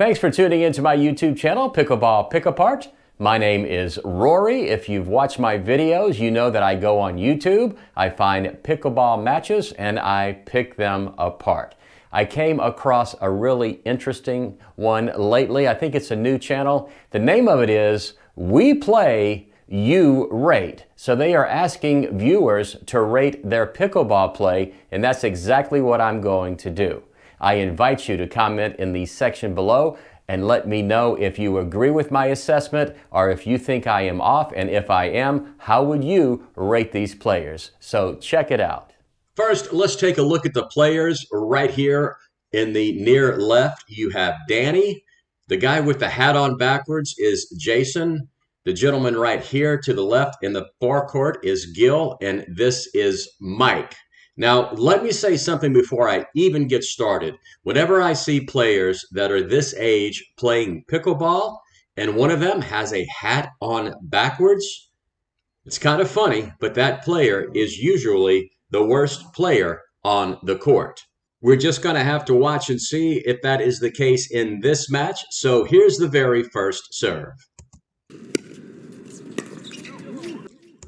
Thanks for tuning into my YouTube channel, Pickleball Pick Apart. My name is Rory. If you've watched my videos, you know that I go on YouTube, I find pickleball matches, and I pick them apart. I came across a really interesting one lately. I think it's a new channel. The name of it is We Play, You Rate. So they are asking viewers to rate their pickleball play, and that's exactly what I'm going to do. I invite you to comment in the section below and let me know if you agree with my assessment or if you think I am off, and if I am, how would you rate these players? So check it out. First, let's take a look at the players right here in the near left. You have Danny. The guy with the hat on backwards is Jason. The gentleman right here to the left in the forecourt is Gil, and this is Mike. Now, let me say something before I even get started. Whenever I see players that are this age playing pickleball, and one of them has a hat on backwards, it's kind of funny, but that player is usually the worst player on the court. We're just going to have to watch and see if that is the case in this match. So here's the very first serve.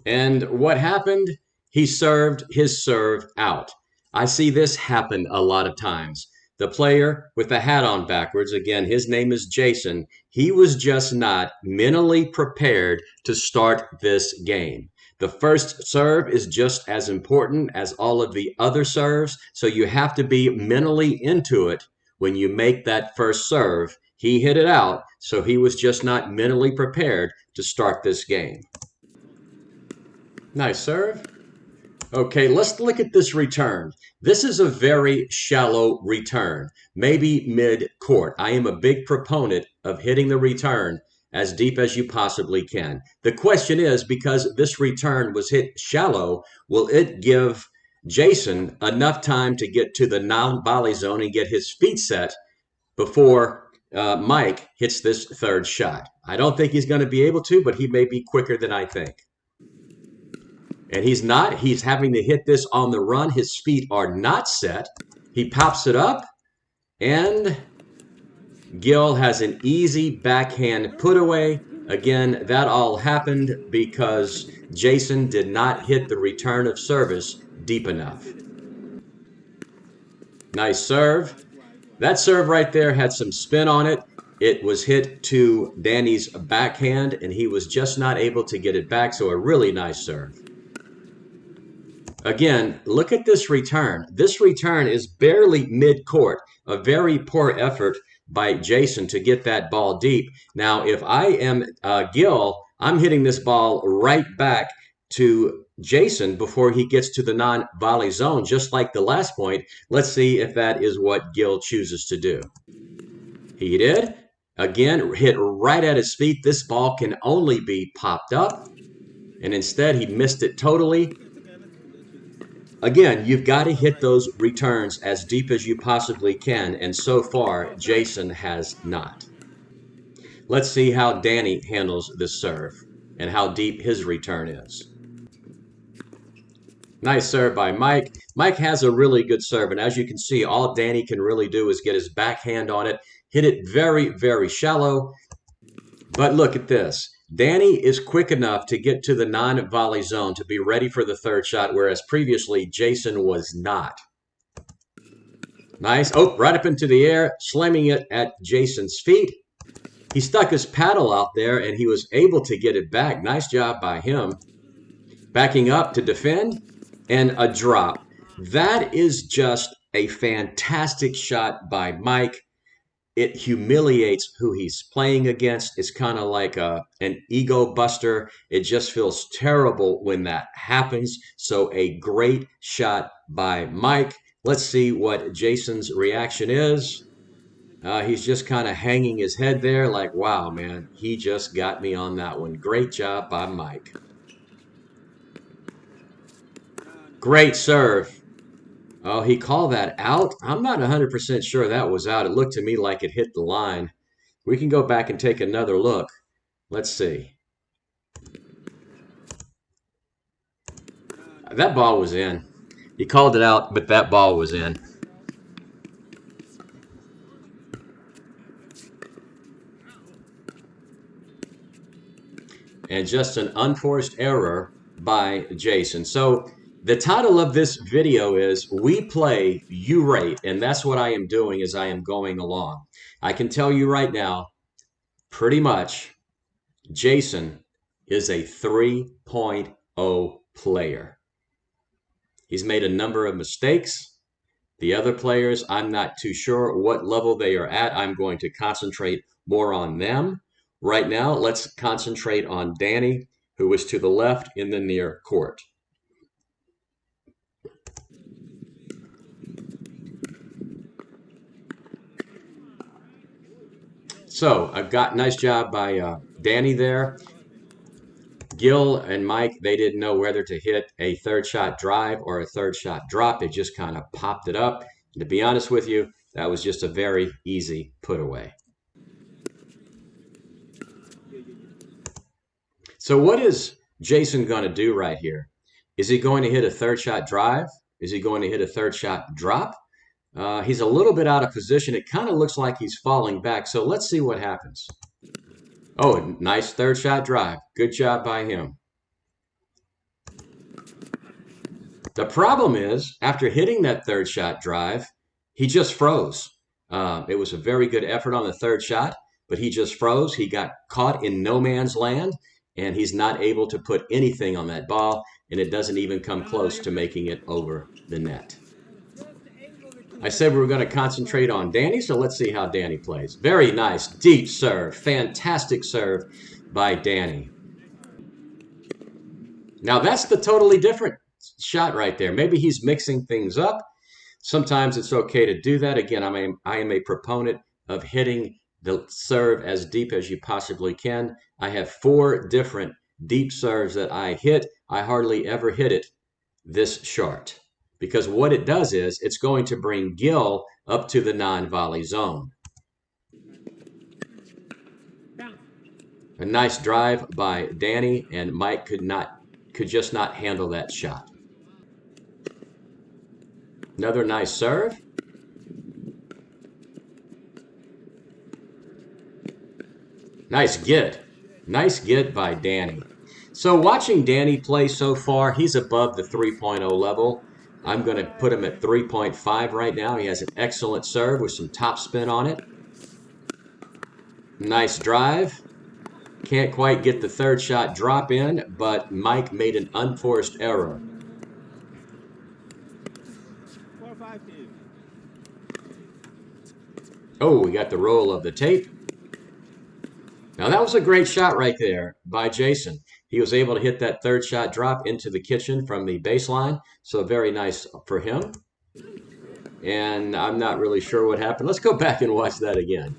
And what happened? He served his serve out. I see this happen a lot of times. The player with the hat on backwards, again, his name is Jason. He was just not mentally prepared to start this game. The first serve is just as important as all of the other serves, so you have to be mentally into it when you make that first serve. He hit it out, so he was just not mentally prepared to start this game. Nice serve. Okay, let's look at this return. This is a very shallow return, maybe mid-court. I am a big proponent of hitting the return as deep as you possibly can. The question is, because this return was hit shallow, will it give Jason enough time to get to the non-volley zone and get his feet set before Mike hits this third shot? I don't think he's going to be able to, but he may be quicker than I think. And he's not. He's having to hit this on the run. His feet are not set. He pops it up, and Gil has an easy backhand put away. Again, that all happened because Jason did not hit the return of service deep enough. Nice serve. That serve right there had some spin on it. It was hit to Danny's backhand, and he was just not able to get it back, so a really nice serve. Again, look at this return. This return is barely mid-court. A very poor effort by Jason to get that ball deep. Now, if I am Gil, I'm hitting this ball right back to Jason before he gets to the non-volley zone, just like the last point. Let's see if that is what Gil chooses to do. He did. Again, hit right at his feet. This ball can only be popped up, and instead he missed it totally. Again, you've got to hit those returns as deep as you possibly can, and so far, Jason has not. Let's see how Danny handles this serve and how deep his return is. Nice serve by Mike. Mike has a really good serve, and as you can see, all Danny can really do is get his backhand on it, hit it very, very shallow. But look at this. Danny is quick enough to get to the non-volley zone to be ready for the third shot, whereas previously Jason was not. Nice. Oh, right up into the air, slamming it at Jason's feet. He stuck his paddle out there, and he was able to get it back. Nice job by him. Backing up to defend, and a drop. That is just a fantastic shot by Mike. It humiliates who he's playing against. It's kind of like an ego buster. It just feels terrible when that happens. So a great shot by Mike. Let's see what Jason's reaction is. He's just kind of hanging his head there like, wow, man, he just got me on that one. Great job by Mike. Great serve. Oh, he called that out? I'm not 100% sure that was out. It looked to me like it hit the line. We can go back and take another look. Let's see. That ball was in. He called it out, but that ball was in. and just an unforced error by Jason. So the title of this video is We Play, You Rate, and that's what I am doing as I am going along. I can tell you right now, pretty much, Jason is a 3.0 player. He's made a number of mistakes. The other players, I'm not too sure what level they are at. I'm going to concentrate more on them. Right now, let's concentrate on Danny, who is to the left in the near court. So I've got nice job by Danny there. Gil and Mike, they didn't know whether to hit a third shot drive or a third shot drop. They just kind of popped it up. And to be honest with you, that was just a very easy put away. So what is Jason going to do right here? Is he going to hit a third shot drive? Is he going to hit a third shot drop? He's a little bit out of position. It kind of looks like he's falling back. So let's see what happens. Oh, nice third shot drive. Good job by him. The problem is, after hitting that third shot drive, he just froze. It was a very good effort on the third shot, but he just froze. He got caught in no man's land, and he's not able to put anything on that ball, and it doesn't even come close to making it over the net. I said we were going to concentrate on Danny, so let's see how Danny plays. Very nice, deep serve, fantastic serve by Danny. Now that's the totally different shot right there. Maybe he's mixing things up. Sometimes it's okay to do that. Again, I am a proponent of hitting the serve as deep as you possibly can. I have 4 different deep serves that I hit. I hardly ever hit it this short, because what it does is it's going to bring Gil up to the non-volley zone. A nice drive by Danny, and Mike could just not handle that shot. Another nice serve. Nice get. Nice get by Danny. So watching Danny play so far, he's above the 3.0 level. I'm going to put him at 3.5 right now. He has an excellent serve with some topspin on it. Nice drive. Can't quite get the third shot drop in, but Mike made an unforced error. Oh, we got the roll of the tape. Now that was a great shot right there by Jason. He was able to hit that third shot drop into the kitchen from the baseline. So very nice for him. And I'm not really sure what happened. Let's go back and watch that again.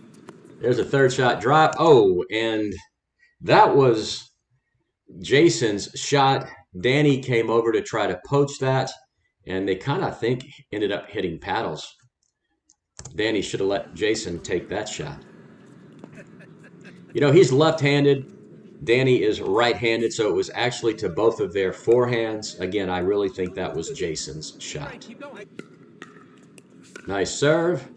There's a third shot drop. Oh, and that was Jason's shot. Danny came over to try to poach that, and they kind of, I think, ended up hitting paddles. Danny should have let Jason take that shot. You know, he's left-handed. Danny is right-handed, so it was actually to both of their forehands. Again, I really think that was Jason's shot. Nice serve.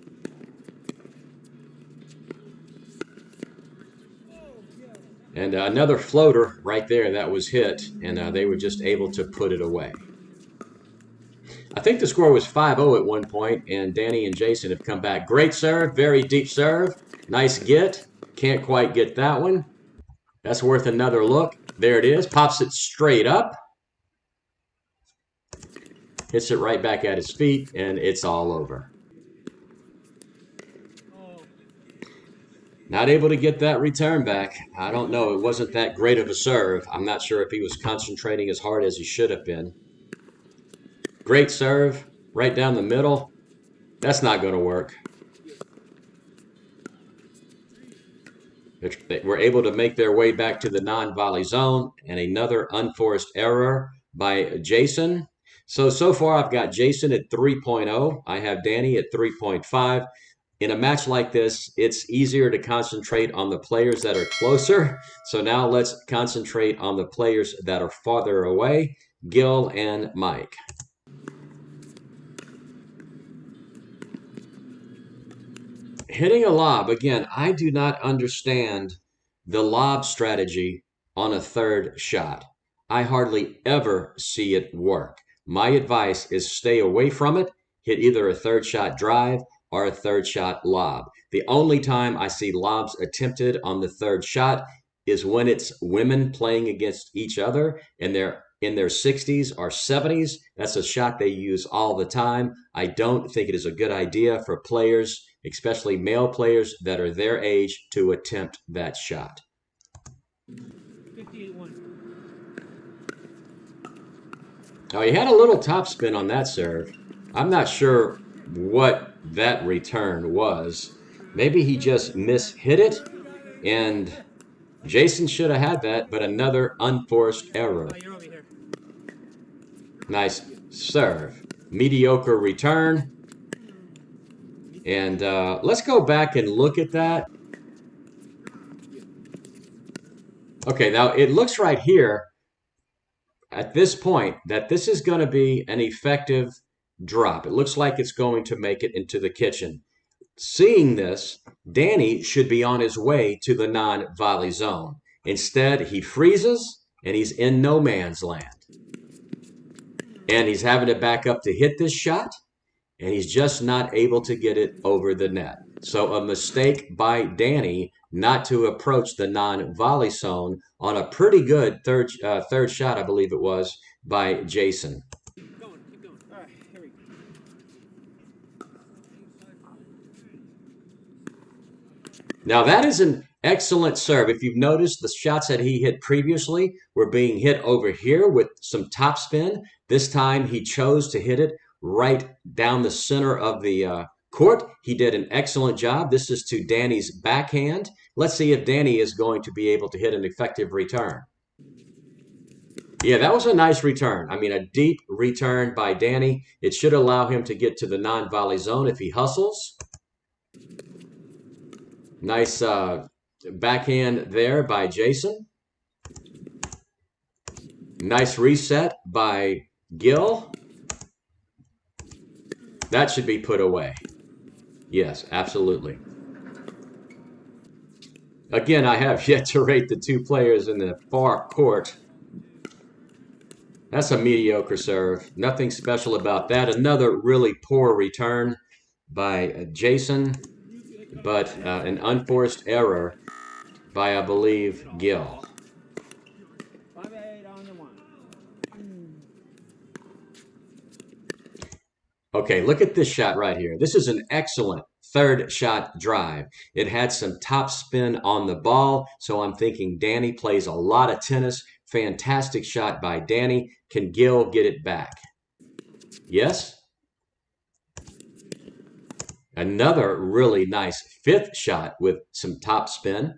And another floater right there that was hit, and they were just able to put it away. I think the score was 5-0 at one point, and Danny and Jason have come back. Great serve, very deep serve. Nice get. Can't quite get that one. That's worth another look. There it is. Pops it straight up. Hits it right back at his feet, and it's all over. Not able to get that return back. I don't know. It wasn't that great of a serve. I'm not sure if he was concentrating as hard as he should have been. Great serve. Right down the middle. That's not going to work. They were able to make their way back to the non-volley zone, and another unforced error by Jason. So far I've got Jason at 3.0. I have Danny at 3.5. In a match like this, it's easier to concentrate on the players that are closer. So now let's concentrate on the players that are farther away, Gil and Mike. Hitting a lob, again, I do not understand the lob strategy on a third shot. I hardly ever see it work. My advice is stay away from it. Hit either a third shot drive or a third shot lob. The only time I see lobs attempted on the third shot is when it's women playing against each other and they're in their 60s or 70s. That's a shot they use all the time. I don't think it is a good idea for players, especially male players that are their age, to attempt that shot. 58-1. Oh, he had a little topspin on that serve. I'm not sure what that return was. Maybe he just mishit it, and Jason should have had that, but another unforced error. You're over here. Nice serve. Mediocre return. And let's go back and look at that. Okay, now it looks right here at this point that this is going to be an effective drop. It looks like it's going to make it into the kitchen. Seeing this, Danny should be on his way to the non-volley zone. Instead, he freezes and he's in no man's land. And he's having to back up to hit this shot, and he's just not able to get it over the net. So a mistake by Danny not to approach the non-volley zone on a pretty good third shot, I believe it was, by Jason. Keep going. All right, here we go. Now that is an excellent serve. If you've noticed, the shots that he hit previously were being hit over here with some topspin. This time he chose to hit it right down the center of the court. He did an excellent job. This is to Danny's backhand. Let's see if Danny is going to be able to hit an effective return. Yeah, that was a nice return. I mean, a deep return by Danny. It should allow him to get to the non-volley zone if he hustles. Nice backhand there by Jason. Nice reset by Gil. That should be put away. Yes, absolutely. Again, I have yet to rate the two players in the far court. That's a mediocre serve. Nothing special about that. Another really poor return by Jason, but an unforced error by, I believe, Gil. 5-8 on the one. Okay, look at this shot right here. This is an excellent third shot drive. It had some top spin on the ball, so I'm thinking Danny plays a lot of tennis. Fantastic shot by Danny. Can Gil get it back? Yes? Another really nice fifth shot with some top spin.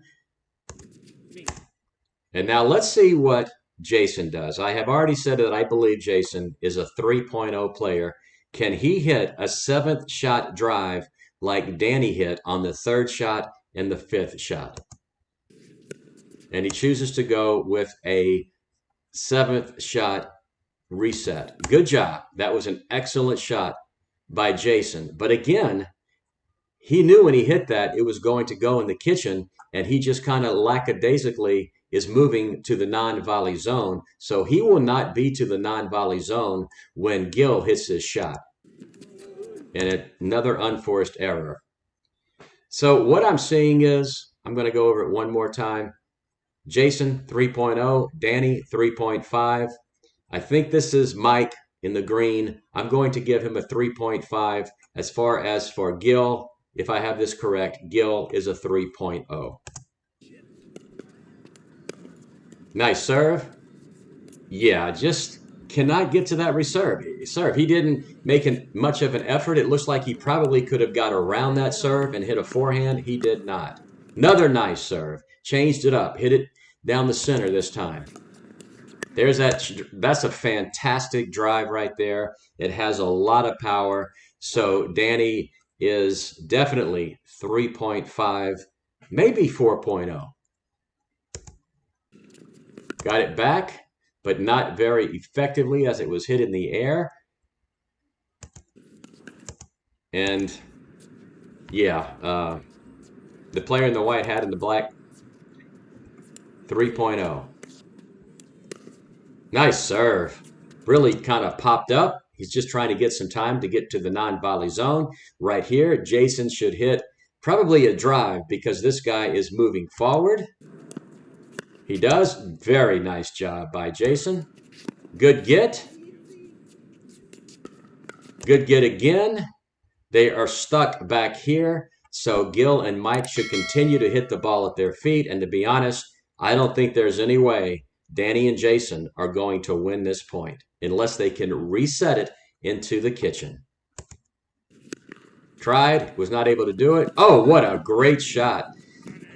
And now let's see what Jason does. I have already said that I believe Jason is a 3.0 player. Can he hit a seventh shot drive like Danny hit on the third shot and the fifth shot? And he chooses to go with a seventh shot reset. Good job. That was an excellent shot by Jason. But again, he knew when he hit that it was going to go in the kitchen, and he just kind of lackadaisically is moving to the non-volley zone. So he will not be to the non-volley zone when Gil hits his shot. And another unforced error. So what I'm seeing is, I'm going to go over it one more time. Jason 3.0, Danny 3.5. I think this is Mike in the green. I'm going to give him a 3.5. As far as for Gil, if I have this correct, Gil is a 3.0. Nice serve. Yeah, just cannot get to that serve. He didn't make much of an effort. It looks like he probably could have got around that serve and hit a forehand. He did not. Another nice serve. Changed it up. Hit it down the center this time. There's that. That's a fantastic drive right there. It has a lot of power. So Danny is definitely 3.5, maybe 4.0. Got it back, but not very effectively as it was hit in the air. And yeah, the player in the white hat and the black, 3.0. Nice serve. Really kind of popped up. He's just trying to get some time to get to the non-volley zone. Right here, Jason should hit probably a drive because this guy is moving forward. He does. Very nice job by Jason. Good get. Good get again. They are stuck back here. So Gil and Mike should continue to hit the ball at their feet. And to be honest, I don't think there's any way Danny and Jason are going to win this point unless they can reset it into the kitchen. Tried, was not able to do it. Oh, what a great shot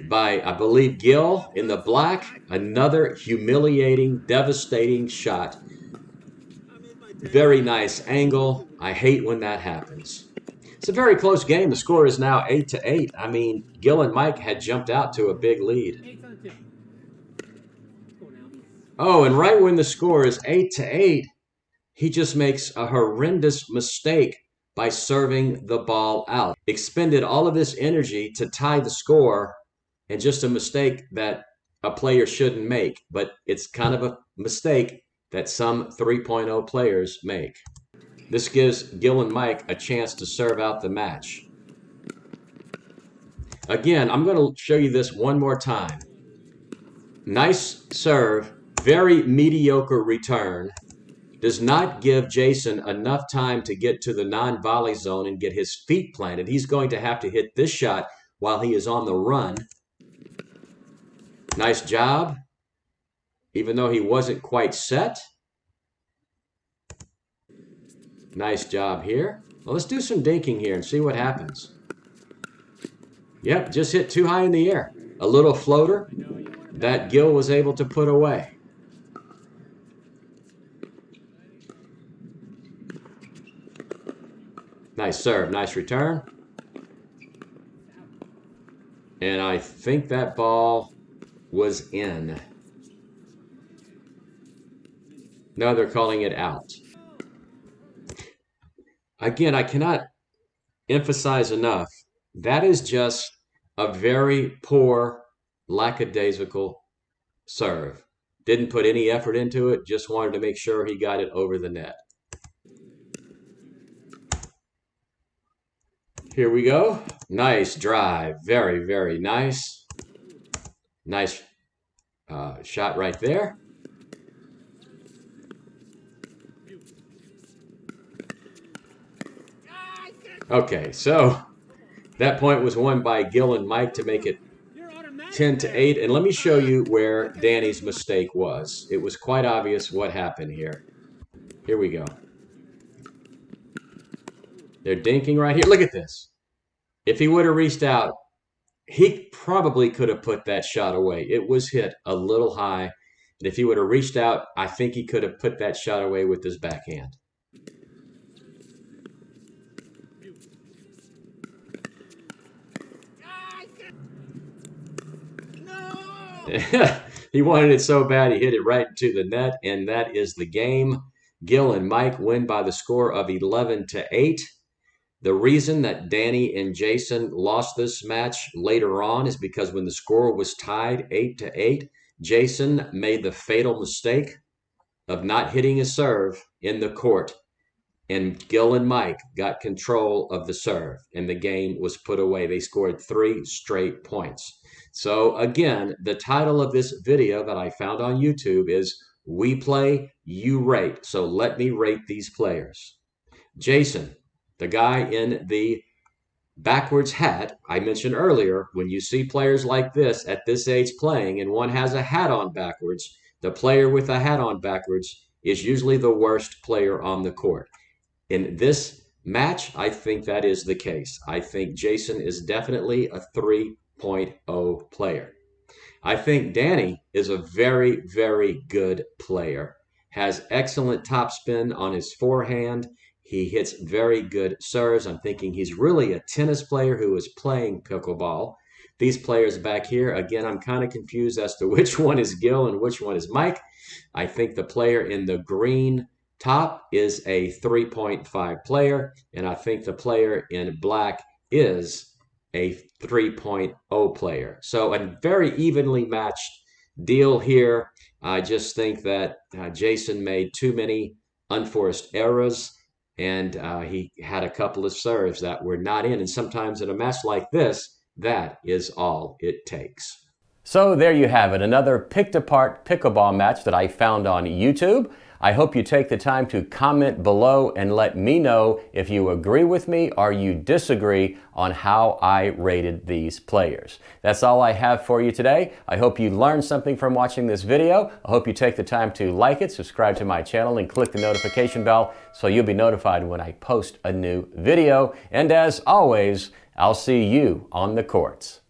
by, I believe, Gil in the black. Another humiliating, devastating shot. Very nice angle. I hate when that happens. It's a very close game. The score is now 8-8. I mean, Gil and Mike had jumped out to a big lead. Oh, and right when the score is 8-8, he just makes a horrendous mistake by serving the ball out. Expended all of this energy to tie the score, and just a mistake that a player shouldn't make. But it's kind of a mistake that some 3.0 players make. This gives Gil and Mike a chance to serve out the match. Again, I'm going to show you this one more time. Nice serve, very mediocre return. Does not give Jason enough time to get to the non-volley zone and get his feet planted. He's going to have to hit this shot while he is on the run. Nice job, even though he wasn't quite set. Nice job here. Well, let's do some dinking here and see what happens. Yep, just hit too high in the air. A little floater that Gil was able to put away. Nice serve, nice return. And I think that ball was in. No, they're calling it out. Again, I cannot emphasize enough, that is just a very poor, lackadaisical serve. Didn't put any effort into it, just wanted to make sure he got it over the net. Here we go. Nice drive. Very, very nice. Nice shot right there. Okay, so that point was won by Gil and Mike to make it 10-8. And let me show you where Danny's mistake was. It was quite obvious what happened here. Here we go. They're dinking right here. Look at this. If he would have reached out, he probably could have put that shot away. It was hit a little high. And if he would have reached out, I think he could have put that shot away with his backhand. He wanted it so bad he hit it right into the net, and that is the game. Gil and Mike win by the score of 11-8. The reason that Danny and Jason lost this match later on is because when the score was tied 8-8, Jason made the fatal mistake of not hitting a serve in the court, and Gil and Mike got control of the serve, and the game was put away. They scored 3 straight points. So again, the title of this video that I found on YouTube is We Play, You Rate. So let me rate these players. Jason, the guy in the backwards hat I mentioned earlier, when you see players like this at this age playing and one has a hat on backwards, the player with a hat on backwards is usually the worst player on the court. In this match, I think that is the case. I think Jason is definitely a 3.0 player. I think Danny is a very, very good player. Has excellent topspin on his forehand. He hits very good serves. I'm thinking he's really a tennis player who is playing pickleball. These players back here, again, I'm kind of confused as to which one is Gil and which one is Mike. I think the player in the green top is a 3.5 player, and I think the player in black is a 3.0 player. So a very evenly matched deal here. I just think that Jason made too many unforced errors, and he had a couple of serves that were not in. And sometimes in a match like this, that is all it takes. So there you have it, another picked apart pickleball match that I found on YouTube. I hope you take the time to comment below and let me know if you agree with me or you disagree on how I rated these players. That's all I have for you today. I hope you learned something from watching this video. I hope you take the time to like it, subscribe to my channel, and click the notification bell so you'll be notified when I post a new video. And as always, I'll see you on the courts.